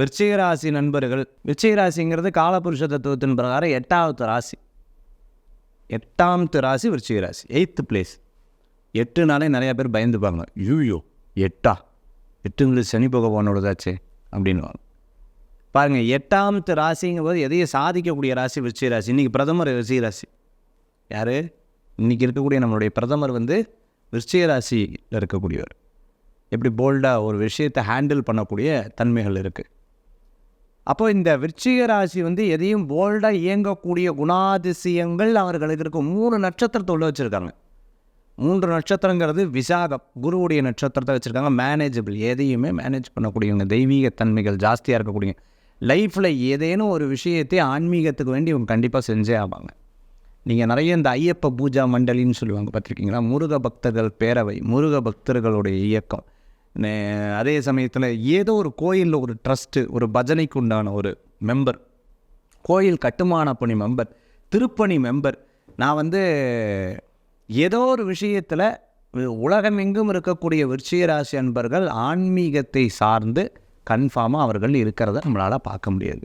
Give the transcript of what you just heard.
விருச்சிக ராசி நண்பர்கள், விருச்சிக ராசிங்கிறது காலபுருஷ தத்துவத்தின் பிரகாரம் 8வது ராசி. 8வது ராசி விருச்சிக ராசி, 8th பிளேஸ். 8னாலே நிறையா பேர் பயந்துப்பாங்க. யூயோ 8ங்கிறது சனி பகவானோடதாச்சே அப்படின்வாங்க. பாருங்கள், 8வது ராசிங்கும் போது எதையும் சாதிக்கக்கூடிய ராசி விருச்சிக ராசி. இன்றைக்கி பிரதமர் விருச்சிக ராசி. யார்? இன்றைக்கி இருக்கக்கூடிய நம்மளுடைய பிரதமர் விருச்சிக ராசியில் இருக்கக்கூடியவர். எப்படி போல்டாக ஒரு விஷயத்தை ஹேண்டில் பண்ணக்கூடிய தன்மைகள் இருக்குது. அப்போ இந்த விருச்சிக ராசி எதையும் போல்டாக இயங்கக்கூடிய குணாதிசயங்கள் அவர்களுக்கு இருக்கும். 3 நட்சத்திரத்தை உள்ள வச்சுருக்காங்க. 3 நட்சத்திரங்கிறது விசாகம், குருவுடைய நட்சத்திரத்தை வச்சுருக்காங்க. மேனேஜபிள், எதையுமே மேனேஜ் பண்ணக்கூடியவங்க, தெய்வீக தன்மைகள் ஜாஸ்தியாக இருக்கக்கூடிய, லைஃப்பில் ஏதேனும் ஒரு விஷயத்தை ஆன்மீகத்துக்கு வேண்டி இவங்க கண்டிப்பாக செஞ்சே ஆவாங்க. நீங்கள் நிறைய இந்த ஐயப்ப பூஜா மண்டலின்னு சொல்லுவாங்க, பார்த்துருக்கீங்களா? முருக பக்தர்கள் பேரவை, முருக பக்தர்களுடைய இயக்கம். அதே சமயத்தில் ஏதோ ஒரு கோயிலில் ஒரு ட்ரஸ்ட்டு, ஒரு பஜனைக்கு உண்டான ஒரு மெம்பர், கோயில் கட்டுமான பணி மெம்பர், திருப்பணி மெம்பர். நான் ஏதோ ஒரு விஷயத்தில் உலகமெங்கும் இருக்கக்கூடிய விருச்சிக ராசி அன்பர்கள் ஆன்மீகத்தை சார்ந்து கன்ஃபார்மாக அவர்கள் இருக்கிறத நம்மளால் பார்க்க முடியாது.